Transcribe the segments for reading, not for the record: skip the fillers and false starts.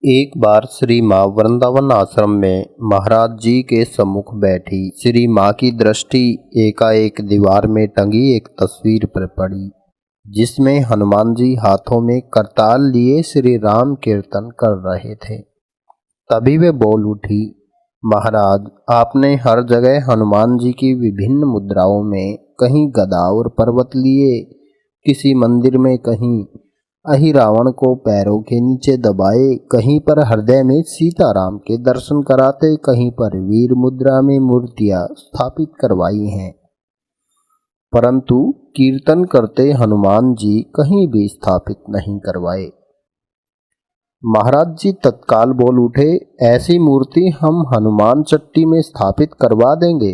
एक बार श्री माँ वृंदावन आश्रम में महाराज जी के सम्मुख बैठी। श्री माँ की दृष्टि एकाएक दीवार में टंगी एक तस्वीर पर पड़ी, जिसमें हनुमान जी हाथों में करताल लिए श्री राम कीर्तन कर रहे थे। तभी वे बोल उठी, महाराज, आपने हर जगह हनुमान जी की विभिन्न मुद्राओं में, कहीं गदा और पर्वत लिए, किसी मंदिर में कहीं अहिरावण को पैरों के नीचे दबाए, कहीं पर हृदय में सीताराम के दर्शन कराते, कहीं पर वीर मुद्रा में मूर्तियां स्थापित करवाई हैं, परंतु कीर्तन करते हनुमान जी कहीं भी स्थापित नहीं करवाए। महाराज जी तत्काल बोल उठे, ऐसी मूर्ति हम हनुमान चट्टी में स्थापित करवा देंगे।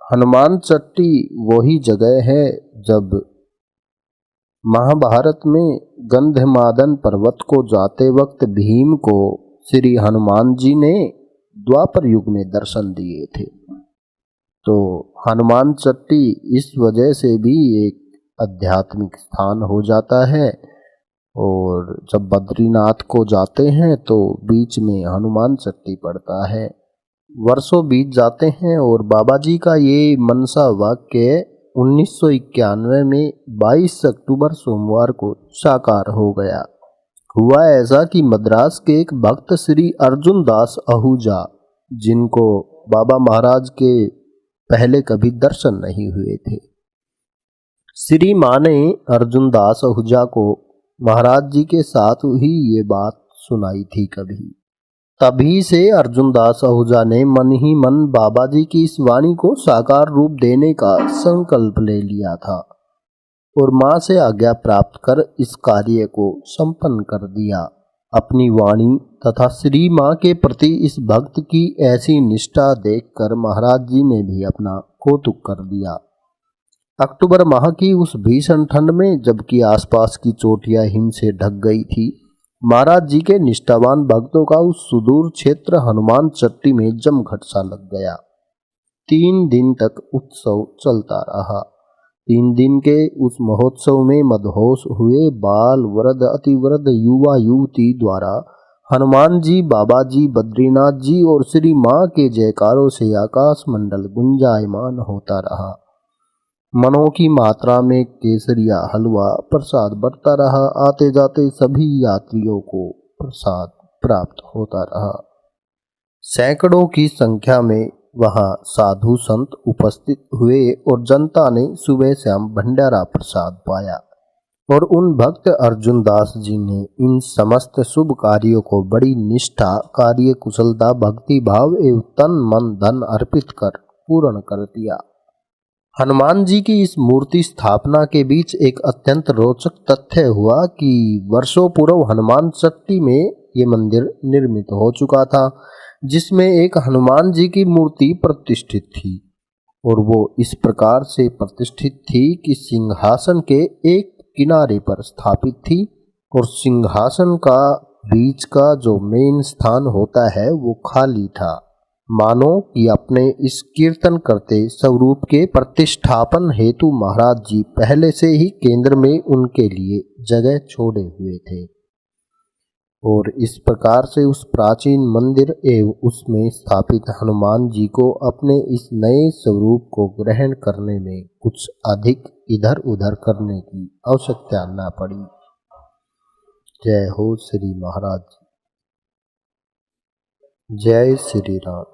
हनुमान चट्टी वही जगह है जब महाभारत में गंधमादन पर्वत को जाते वक्त भीम को श्री हनुमान जी ने द्वापर युग में दर्शन दिए थे। तो हनुमान चट्टी इस वजह से भी एक आध्यात्मिक स्थान हो जाता है। और जब बद्रीनाथ को जाते हैं तो बीच में हनुमान चट्टी पड़ता है। वर्षों बीत जाते हैं और बाबा जी का ये मनसा वाक्य 1991 में 22 अक्टूबर सोमवार को साकार हो गया। हुआ ऐसा कि मद्रास के एक भक्त श्री अर्जुन दास आहूजा, जिनको बाबा महाराज के पहले कभी दर्शन नहीं हुए थे, श्री माँ ने अर्जुन दास आहूजा को महाराज जी के साथ ही ये बात सुनाई थी कभी। तभी से अर्जुन दास आहूजा ने मन ही मन बाबा जी की इस वाणी को साकार रूप देने का संकल्प ले लिया था और माँ से आज्ञा प्राप्त कर इस कार्य को संपन्न कर दिया। अपनी वाणी तथा श्री माँ के प्रति इस भक्त की ऐसी निष्ठा देखकर महाराज जी ने भी अपना कौतुक कर दिया। अक्टूबर माह की उस भीषण ठंड में, जबकि आसपास की चोटियां हिम से ढक गई थी, महाराज जी के निष्ठावान भक्तों का उस सुदूर क्षेत्र हनुमान चट्टी में जमघट सा लग गया। 3 दिन तक उत्सव चलता रहा। 3 दिन के उस महोत्सव में मदहोश हुए बाल, वृद्ध, अतिवृद्ध, युवा, युवती द्वारा हनुमान जी, बाबा जी, बद्रीनाथ जी और श्री माँ के जयकारों से आकाश मंडल गुंजायमान होता रहा। मनों की मात्रा में केसरिया हलवा प्रसाद बढ़ता रहा। आते जाते सभी यात्रियों को प्रसाद प्राप्त होता रहा। सैकड़ों की संख्या में वहां साधु संत उपस्थित हुए और जनता ने सुबह शाम भंडारा प्रसाद पाया। और उन भक्त अर्जुन दास जी ने इन समस्त शुभ कार्यों को बड़ी निष्ठा, कार्य कुशलता, भक्ति भाव एवं तन मन धन अर्पित कर पूर्ण कर दिया। हनुमान जी की इस मूर्ति स्थापना के बीच एक अत्यंत रोचक तथ्य हुआ कि वर्षों पूर्व हनुमान चट्टी में ये मंदिर निर्मित हो चुका था, जिसमें एक हनुमान जी की मूर्ति प्रतिष्ठित थी। और वो इस प्रकार से प्रतिष्ठित थी कि सिंहासन के एक किनारे पर स्थापित थी और सिंहासन का बीच का जो मेन स्थान होता है वो खाली था, मानो कि अपने इस कीर्तन करते स्वरूप के प्रतिष्ठापन हेतु महाराज जी पहले से ही केंद्र में उनके लिए जगह छोड़े हुए थे। और इस प्रकार से उस प्राचीन मंदिर एवं उसमें स्थापित हनुमान जी को अपने इस नए स्वरूप को ग्रहण करने में कुछ अधिक इधर उधर करने की आवश्यकता न पड़ी। जय हो श्री महाराज। जय श्री राम।